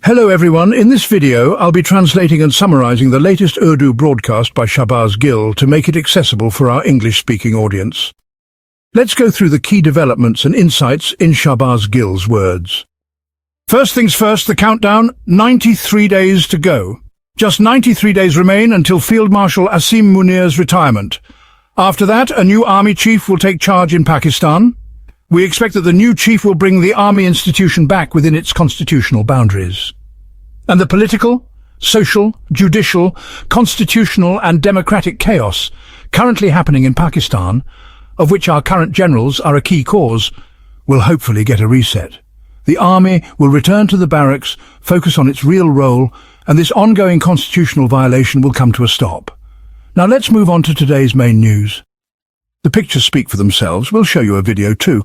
Hello everyone, in this video I'll be translating and summarizing the latest Urdu broadcast by Shahbaz Gill to make it accessible for our English-speaking audience. Let's go through the key developments and insights in Shahbaz Gill's words. First things first, the countdown, 93 days to go. Just 93 days remain until Field Marshal Asim Munir's retirement. After that, a new army chief will take charge in Pakistan. We expect that the new chief will bring the army institution back within its constitutional boundaries. And the political, social, judicial, constitutional and democratic chaos currently happening in Pakistan, of which our current generals are a key cause, will hopefully get a reset. The army will return to the barracks, focus on its real role, and this ongoing constitutional violation will come to a stop. Now let's move on to today's main news. The pictures speak for themselves. We'll show you a video too.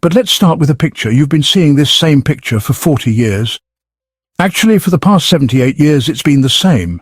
But let's start with a picture. You've been seeing this same picture for 40 years. Actually, for the past 78 years, it's been the same.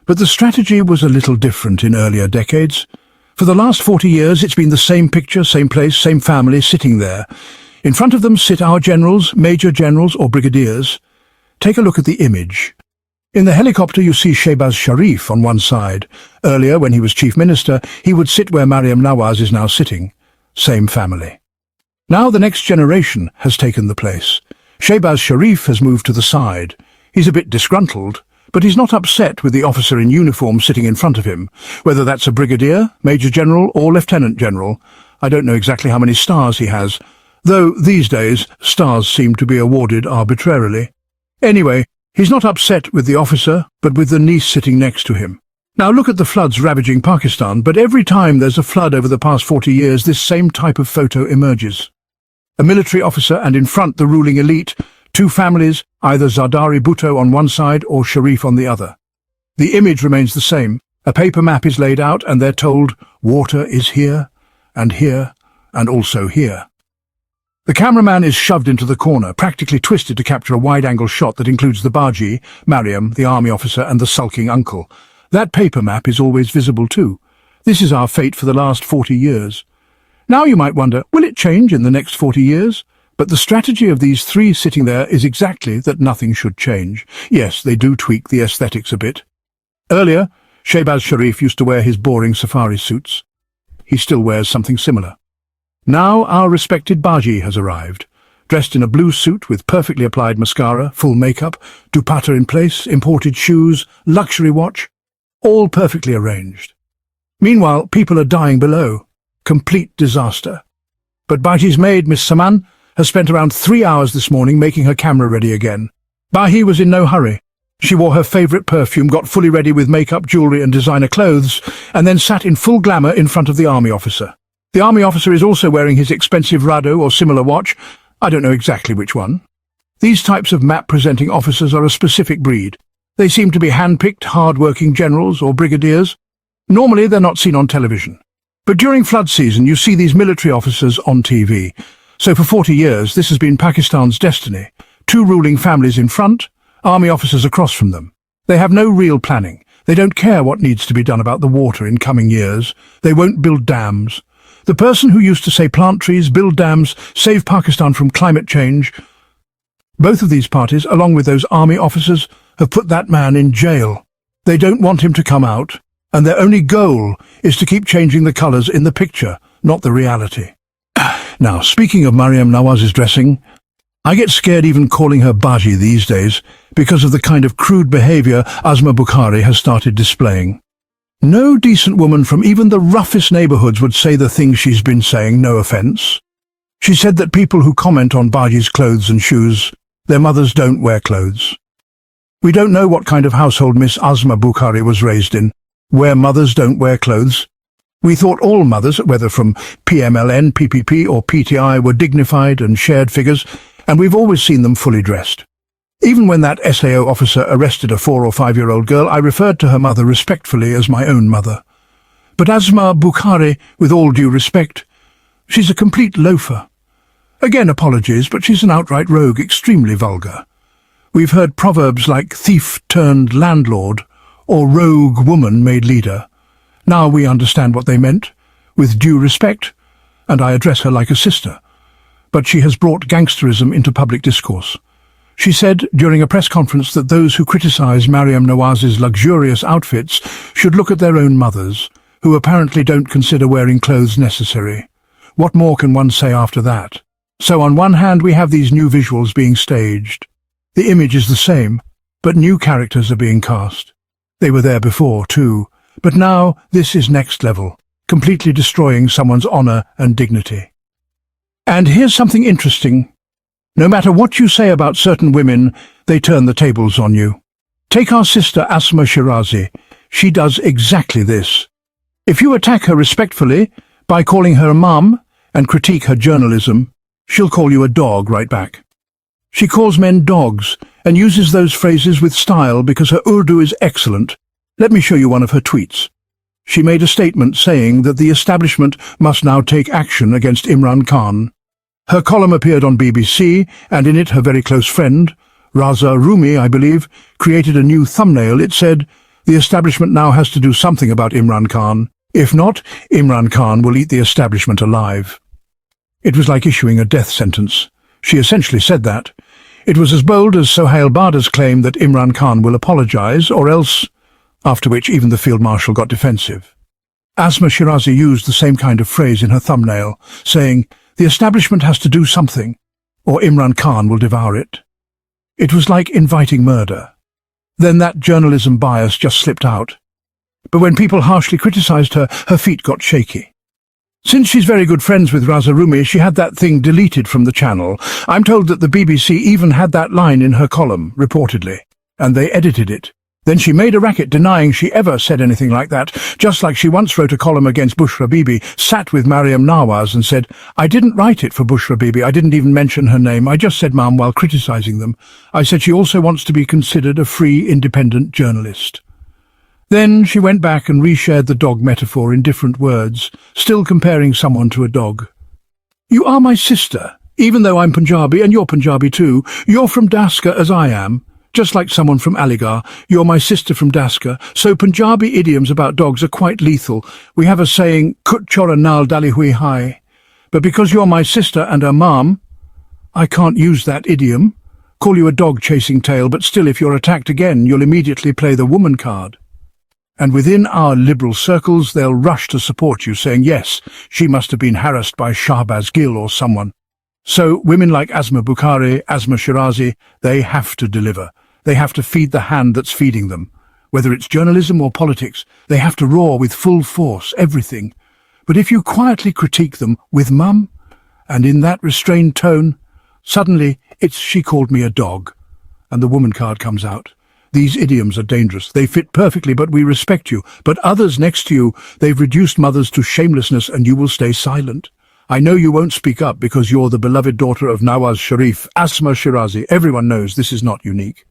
But the strategy was a little different in earlier decades. For the last 40 years, it's been the same picture, same place, same family sitting there. In front of them sit our generals, major generals or brigadiers. Take a look at the image. In the helicopter you see Shahbaz Sharif on one side. Earlier, when he was chief minister, he would sit where Maryam Nawaz is now sitting. Same family. Now the next generation has taken the place. Shahbaz Sharif has moved to the side. He's a bit disgruntled, but he's not upset with the officer in uniform sitting in front of him. Whether that's a brigadier, major general or lieutenant general. I don't know exactly how many stars he has, though these days stars seem to be awarded arbitrarily. Anyway, he's not upset with the officer, but with the niece sitting next to him. Now look at the floods ravaging Pakistan, but every time there's a flood over the past 40 years, this same type of photo emerges. A military officer and in front the ruling elite, two families, either Zardari Bhutto on one side or Sharif on the other. The image remains the same. A paper map is laid out and they're told, water is here, and also here. The cameraman is shoved into the corner, practically twisted to capture a wide-angle shot that includes the Baji, Maryam, the army officer, and the sulking uncle. That paper map is always visible too. This is our fate for the last 40 years. Now you might wonder, will it change in the next 40 years? But the strategy of these three sitting there is exactly that nothing should change. Yes, they do tweak the aesthetics a bit. Earlier, Shahbaz Sharif used to wear his boring safari suits. He still wears something similar. Now our respected Baji has arrived, dressed in a blue suit with perfectly applied mascara, full makeup, dupatta in place, imported shoes, luxury watch, all perfectly arranged. Meanwhile, people are dying below. Complete disaster. But Baji's maid, Miss Saman, has spent around 3 hours this morning making her camera ready again. Baji was in no hurry. She wore her favourite perfume, got fully ready with makeup, jewellery and designer clothes, and then sat in full glamour in front of the army officer. The army officer is also wearing his expensive Rado or similar watch. I don't know exactly which one. These types of map-presenting officers are a specific breed. They seem to be hand-picked, hard-working generals or brigadiers. Normally they're not seen on television. But during flood season you see these military officers on TV. So for 40 years this has been Pakistan's destiny. Two ruling families in front, army officers across from them. They have no real planning. They don't care what needs to be done about the water in coming years. They won't build dams. The person who used to say plant trees, build dams, save Pakistan from climate change, both of these parties, along with those army officers, have put that man in jail. They don't want him to come out, and their only goal is to keep changing the colours in the picture, not the reality. Now, speaking of Maryam Nawaz's dressing, I get scared even calling her Baji these days because of the kind of crude behaviour Asma Bukhari has started displaying. No decent woman from even the roughest neighbourhoods would say the things she's been saying, no offence. She said that people who comment on Baji's clothes and shoes, their mothers don't wear clothes. We don't know what kind of household Miss Asma Bukhari was raised in, where mothers don't wear clothes. We thought all mothers, whether from PMLN, PPP or PTI, were dignified and shared figures, and we've always seen them fully dressed. Even when that SAO officer arrested a 4 or 5-year-old girl, I referred to her mother respectfully as my own mother. But Asma Bukhari, with all due respect, she's a complete loafer. Again, apologies, but she's an outright rogue, extremely vulgar. We've heard proverbs like thief turned landlord or rogue woman made leader. Now we understand what they meant, with due respect, and I address her like a sister. But she has brought gangsterism into public discourse. She said during a press conference that those who criticize Maryam Nawaz's luxurious outfits should look at their own mothers, who apparently don't consider wearing clothes necessary. What more can one say after that? So on one hand we have these new visuals being staged. The image is the same, but new characters are being cast. They were there before too, but now this is next level, completely destroying someone's honor and dignity. And here's something interesting. No matter what you say about certain women, they turn the tables on you. Take our sister Asma Shirazi. She does exactly this. If you attack her respectfully, by calling her mum, and critique her journalism, she'll call you a dog right back. She calls men dogs, and uses those phrases with style because her Urdu is excellent. Let me show you one of her tweets. She made a statement saying that the establishment must now take action against Imran Khan. Her column appeared on BBC, and in it her very close friend, Raza Rumi, I believe, created a new thumbnail. It said, "The establishment now has to do something about Imran Khan. If not, Imran Khan will eat the establishment alive." It was like issuing a death sentence. She essentially said that. It was as bold as Sohail Bada's claim that Imran Khan will apologize, or else, after which even the Field Marshal got defensive. Asma Shirazi used the same kind of phrase in her thumbnail, saying, "The establishment has to do something, or Imran Khan will devour it." It was like inviting murder. Then that journalism bias just slipped out. But when people harshly criticized her, her feet got shaky. Since she's very good friends with Raza Rumi, she had that thing deleted from the channel. I'm told that the BBC even had that line in her column, reportedly, and they edited it. Then she made a racket denying she ever said anything like that, just like she once wrote a column against Bushra Bibi, sat with Maryam Nawaz and said, "I didn't write it for Bushra Bibi, I didn't even mention her name, I just said ma'am while criticizing them. I said she also wants to be considered a free, independent journalist." Then she went back and reshared the dog metaphor in different words, still comparing someone to a dog. "You are my sister, even though I'm Punjabi and you're Punjabi too. You're from Daska as I am. Just like someone from Aligarh, you're my sister from Daska, so Punjabi idioms about dogs are quite lethal. We have a saying, kut chora nal dali hui hai. But because you're my sister and her mom, I can't use that idiom. Call you a dog chasing tail, but still if you're attacked again, you'll immediately play the woman card. And within our liberal circles, they'll rush to support you, saying, yes, she must have been harassed by Shahbaz Gill or someone. So women like Asma Bukhari, Asma Shirazi, they have to deliver. They have to feed the hand that's feeding them. Whether it's journalism or politics, they have to roar with full force, everything. But if you quietly critique them with mum, and in that restrained tone, suddenly it's she called me a dog, and the woman card comes out. These idioms are dangerous. They fit perfectly, but we respect you. But others next to you, they've reduced mothers to shamelessness, and you will stay silent. I know you won't speak up because you're the beloved daughter of Nawaz Sharif, Asma Shirazi. Everyone knows this is not unique.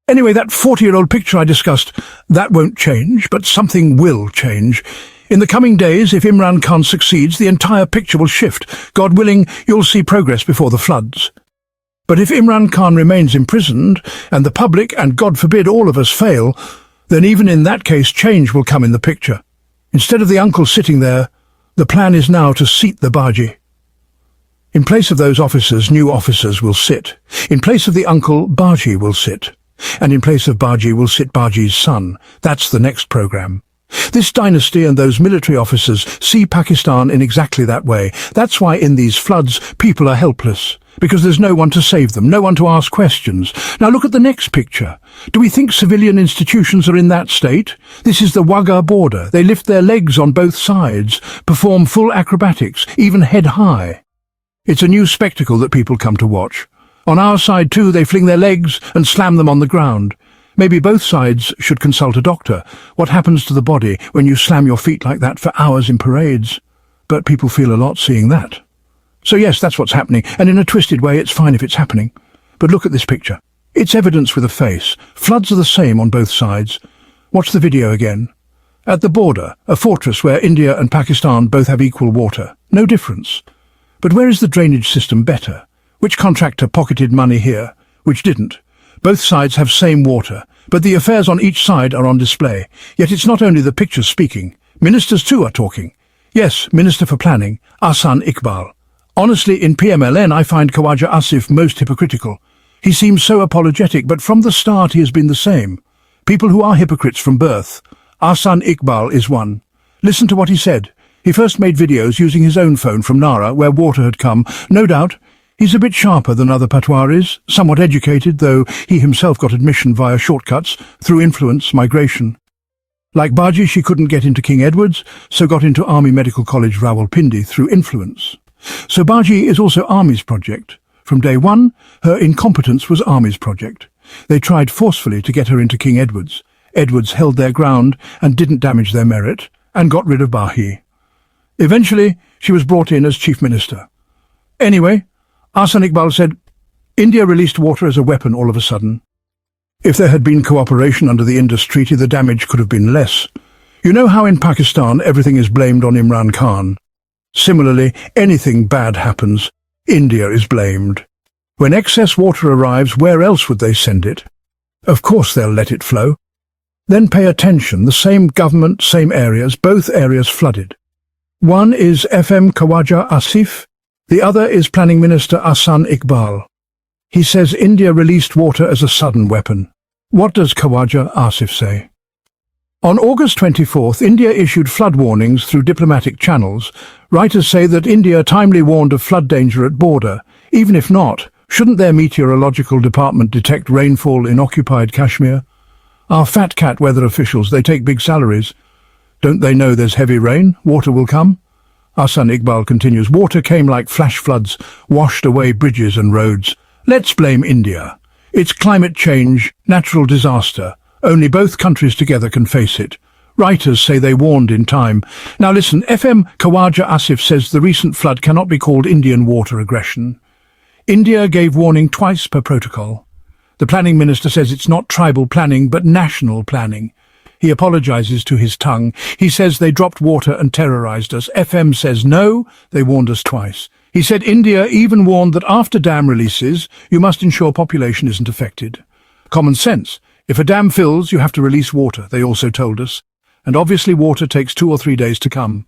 Anyway, that 40-year-old picture I discussed, that won't change, but something will change. In the coming days, if Imran Khan succeeds, the entire picture will shift. God willing, you'll see progress before the floods. But if Imran Khan remains imprisoned, and the public, and God forbid all of us fail, then even in that case change will come in the picture. Instead of the uncle sitting there, the plan is now to seat the Baji. In place of those officers, new officers will sit. In place of the uncle, Baji will sit. And in place of Baji will sit Baji's son. That's the next program. This dynasty and those military officers see Pakistan in exactly that way. That's why in these floods people are helpless, because there's no one to save them, no one to ask questions. Now look at the next picture. Do we think civilian institutions are in that state? This is the Wagah border. They lift their legs on both sides, perform full acrobatics, even head high. It's a new spectacle that people come to watch. On our side too, they fling their legs and slam them on the ground. Maybe both sides should consult a doctor. What happens to the body when you slam your feet like that for hours in parades? But people feel a lot seeing that. So yes, that's what's happening, and in a twisted way it's fine if it's happening. But look at this picture. It's evidence with a face. Floods are the same on both sides. Watch the video again. At the border, a fortress where India and Pakistan both have equal water. No difference. But where is the drainage system better? Which contractor pocketed money here? Which didn't? Both sides have same water, but the affairs on each side are on display. Yet it's not only the pictures speaking. Ministers too are talking. Yes, Minister for Planning, Ahsan Iqbal. Honestly, in PMLN I find Khawaja Asif most hypocritical. He seems so apologetic, but from the start he has been the same. People who are hypocrites from birth. Ahsan Iqbal is one. Listen to what he said. He first made videos using his own phone from Nara, where water had come. No doubt, he's a bit sharper than other Patwaris, somewhat educated, though he himself got admission via shortcuts, through influence, migration. Like Baji, she couldn't get into King Edward's, so got into Army Medical College Rawalpindi through influence. So Baji is also Army's project. From day one, her incompetence was Army's project. They tried forcefully to get her into King Edward's. Edwards held their ground and didn't damage their merit, and got rid of Baji. Eventually, she was brought in as Chief Minister. Anyway, Ahsan Iqbal said, India released water as a weapon all of a sudden. If there had been cooperation under the Indus Treaty, the damage could have been less. You know how in Pakistan everything is blamed on Imran Khan? Similarly, anything bad happens, India is blamed. When excess water arrives, where else would they send it? Of course they'll let it flow. Then pay attention, the same government, same areas, both areas flooded. One is FM Khawaja Asif, the other is Planning Minister Ahsan Iqbal. He says India released water as a sudden weapon. What does Khawaja Asif say? On August 24th, India issued flood warnings through diplomatic channels. Writers say that India timely warned of flood danger at border. Even if not, shouldn't their meteorological department detect rainfall in occupied Kashmir? Our fat cat weather officials, they take big salaries. Don't they know there's heavy rain? Water will come? Ahsan Iqbal continues, water came like flash floods, washed away bridges and roads. Let's blame India. It's climate change, natural disaster. Only both countries together can face it. Writers say they warned in time. Now listen, FM Khawaja Asif says the recent flood cannot be called Indian water aggression. India gave warning twice per protocol. The planning minister says it's not tribal planning, but national planning. He apologizes to his tongue. He says they dropped water and terrorized us. FM says no, they warned us twice. He said India even warned that after dam releases, you must ensure population isn't affected. Common sense. If a dam fills, you have to release water, they also told us. And obviously water takes 2 or 3 days to come.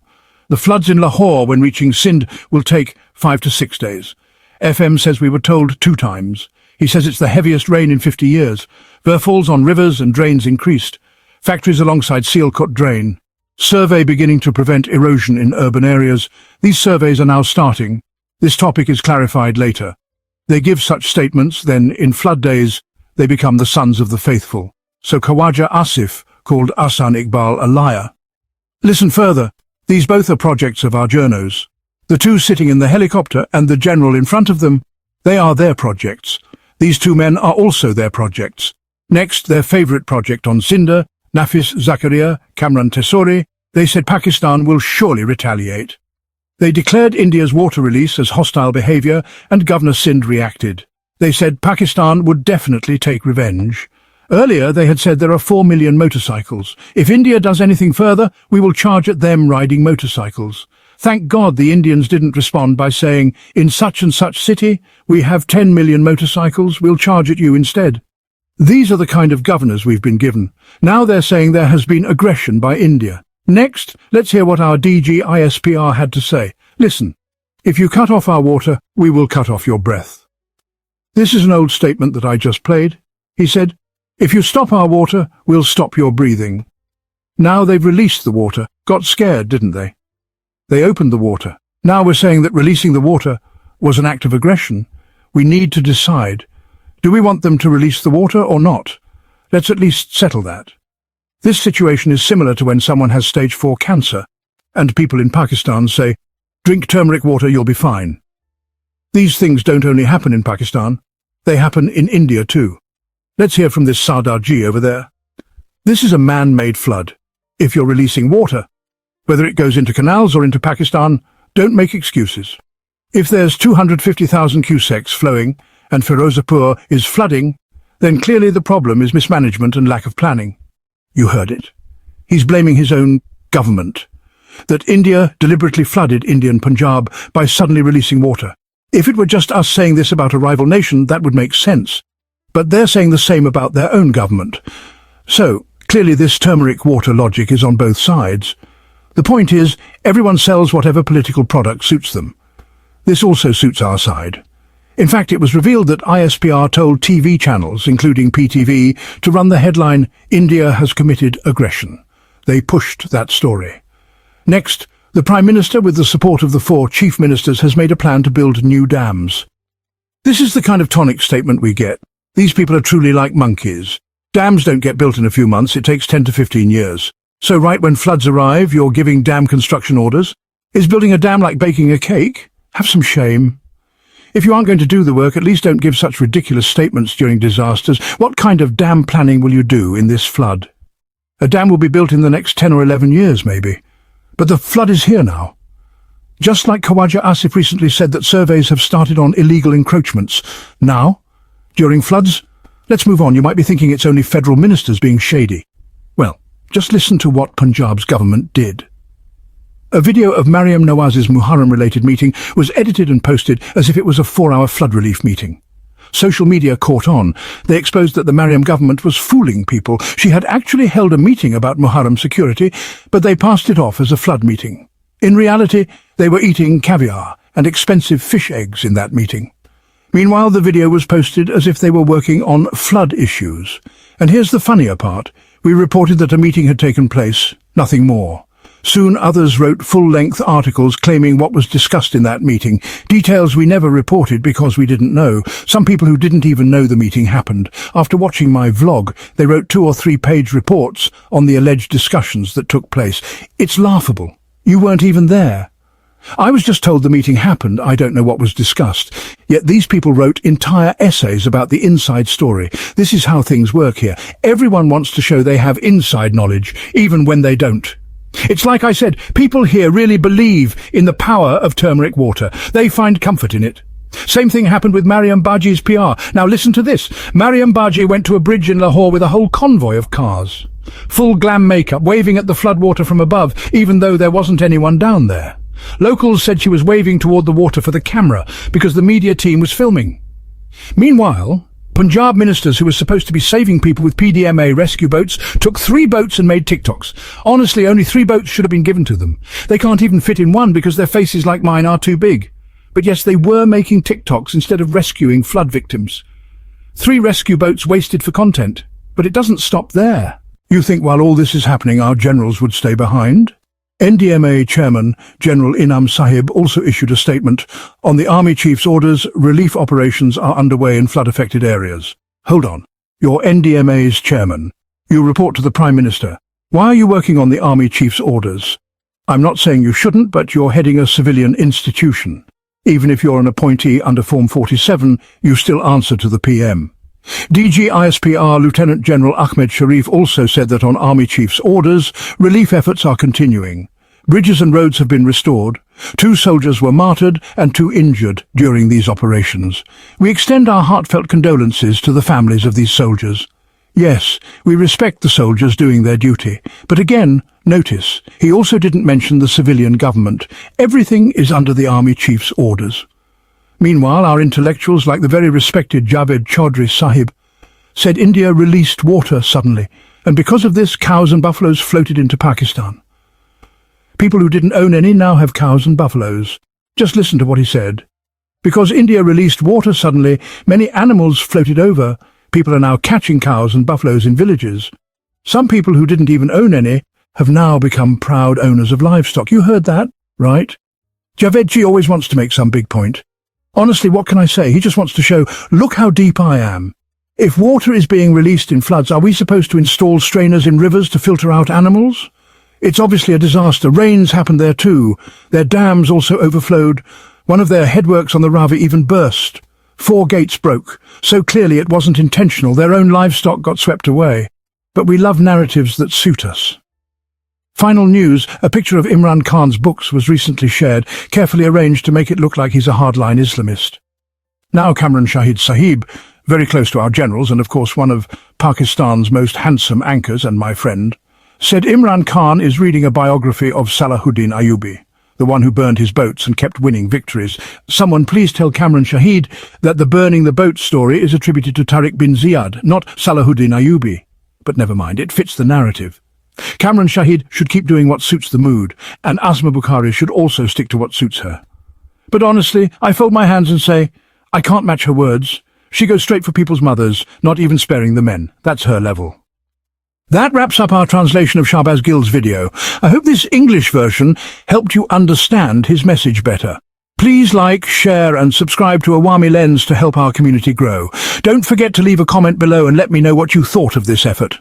The floods in Lahore when reaching Sindh will take 5 to 6 days. FM says we were told 2 times. He says it's the heaviest rain in 50 years. Verfalls on rivers and drains increased. Factories alongside Sialkot drain. Survey beginning to prevent erosion in urban areas. These surveys are now starting. This topic is clarified later. They give such statements, then in flood days, they become the sons of the faithful. So Khawaja Asif called Ahsan Iqbal a liar. Listen further. These both are projects of our journos. The two sitting in the helicopter and the general in front of them, they are their projects. These 2 men are also their projects. Next, their favourite project on Sindh, Nafis Zakaria, Kamran Tesori, they said Pakistan will surely retaliate. They declared India's water release as hostile behaviour and Governor Sindh reacted. They said Pakistan would definitely take revenge. Earlier they had said there are 4 million motorcycles. If India does anything further, we will charge at them riding motorcycles. Thank God the Indians didn't respond by saying, in such and such city, we have 10 million motorcycles, we'll charge at you instead. These are the kind of governors we've been given. Now they're saying there has been aggression by India. Next, let's hear what our DG ISPR had to say. Listen, if you cut off our water, we will cut off your breath. This is an old statement that I just played. He said, if you stop our water, we'll stop your breathing. Now they've released the water. Got scared, didn't they? They opened the water. Now we're saying that releasing the water was an act of aggression. We need to decide. Do we want them to release the water or not? Let's at least settle that. This situation is similar to when someone has stage 4 cancer, and people in Pakistan say, drink turmeric water, you'll be fine. These things don't only happen in Pakistan, they happen in India too. Let's hear from this Sardar Ji over there. This is a man-made flood. If you're releasing water, whether it goes into canals or into Pakistan, don't make excuses. If there's 250,000 cusecs flowing and Firozapur is flooding, then clearly the problem is mismanagement and lack of planning. You heard it. He's blaming his own government. That India deliberately flooded Indian Punjab by suddenly releasing water. If it were just us saying this about a rival nation, that would make sense. But they're saying the same about their own government. So, clearly this turmeric water logic is on both sides. The point is, everyone sells whatever political product suits them. This also suits our side. In fact, it was revealed that ISPR told TV channels, including PTV, to run the headline, "India has committed aggression." They pushed that story. Next, the Prime Minister, with the support of the 4 chief ministers, has made a plan to build new dams. This is the kind of tonic statement we get. These people are truly like monkeys. Dams don't get built in a few months, it takes 10 to 15 years. So right when floods arrive, you're giving dam construction orders? Is building a dam like baking a cake? Have some shame. If you aren't going to do the work, at least don't give such ridiculous statements during disasters. What kind of dam planning will you do in this flood? A dam will be built in the next 10 or 11 years, maybe. But the flood is here now. Just like Khawaja Asif recently said that surveys have started on illegal encroachments. Now, during floods? Let's move on. You might be thinking it's only federal ministers being shady. Well, just listen to what Punjab's government did. A video of Maryam Nawaz's Muharram-related meeting was edited and posted as if it was a 4-hour flood relief meeting. Social media caught on. They exposed that the Maryam government was fooling people. She had actually held a meeting about Muharram security, but they passed it off as a flood meeting. In reality, they were eating caviar and expensive fish eggs in that meeting. Meanwhile, the video was posted as if they were working on flood issues. And here's the funnier part. We reported that a meeting had taken place, nothing more. Soon others wrote full-length articles claiming what was discussed in that meeting, details we never reported because we didn't know. Some people who didn't even know the meeting happened. After watching my vlog, they wrote 2 or 3 page reports on the alleged discussions that took place. It's laughable. You weren't even there. I was just told the meeting happened, I don't know what was discussed. Yet these people wrote entire essays about the inside story. This is how things work here. Everyone wants to show they have inside knowledge, even when they don't. It's like I said, people here really believe in the power of turmeric water. They find comfort in it. Same thing happened with Maryam Baji's PR. Now listen to this. Maryam Baji went to a bridge in Lahore with a whole convoy of cars. Full glam makeup, waving at the floodwater from above, even though there wasn't anyone down there. Locals said she was waving toward the water for the camera because the media team was filming. Meanwhile, Punjab ministers who were supposed to be saving people with PDMA rescue boats took 3 boats and made TikToks. Honestly, only 3 boats should have been given to them. They can't even fit in one because their faces like mine are too big. But yes, they were making TikToks instead of rescuing flood victims. 3 rescue boats wasted for content. But it doesn't stop there. You think while all this is happening, our generals would stay behind? NDMA Chairman General Inam Sahib also issued a statement. On the Army Chief's orders, relief operations are underway in flood-affected areas. Hold on. You're NDMA's chairman. You report to the Prime Minister. Why are you working on the Army Chief's orders? I'm not saying you shouldn't, but you're heading a civilian institution. Even if you're an appointee under Form 47, you still answer to the PM. DG ISPR Lieutenant General Ahmed Sharif also said that on Army Chief's orders, relief efforts are continuing. Bridges and roads have been restored. 2 soldiers were martyred and 2 injured during these operations. We extend our heartfelt condolences to the families of these soldiers. Yes, we respect the soldiers doing their duty. But again, notice, he also didn't mention the civilian government. Everything is under the Army Chief's orders. Meanwhile, our intellectuals, like the very respected Javed Chaudhry Sahib, said India released water suddenly, and because of this, cows and buffaloes floated into Pakistan. People who didn't own any now have cows and buffaloes. Just listen to what he said. Because India released water suddenly, many animals floated over. People are now catching cows and buffaloes in villages. Some people who didn't even own any have now become proud owners of livestock. You heard that, right? Javedji always wants to make some big point. Honestly, what can I say? He just wants to show, look how deep I am. If water is being released in floods, are we supposed to install strainers in rivers to filter out animals? It's obviously a disaster. Rains happened there too. Their dams also overflowed. One of their headworks on the Ravi even burst. 4 gates broke. So clearly it wasn't intentional. Their own livestock got swept away. But we love narratives that suit us. Final news, a picture of Imran Khan's books was recently shared, carefully arranged to make it look like he's a hardline Islamist. Now Kamran Shahid Sahib, very close to our generals and of course one of Pakistan's most handsome anchors and my friend, said Imran Khan is reading a biography of Salahuddin Ayyubi, the one who burned his boats and kept winning victories. Someone please tell Kamran Shahid that the burning the boat story is attributed to Tariq bin Ziyad, not Salahuddin Ayyubi. But never mind, it fits the narrative. Kamran Shahid should keep doing what suits the mood, and Asma Bukhari should also stick to what suits her. But honestly, I fold my hands and say, I can't match her words. She goes straight for people's mothers, not even sparing the men. That's her level. That wraps up our translation of Shahbaz Gill's video. I hope this English version helped you understand his message better. Please like, share and subscribe to Awami Lens to help our community grow. Don't forget to leave a comment below and let me know what you thought of this effort.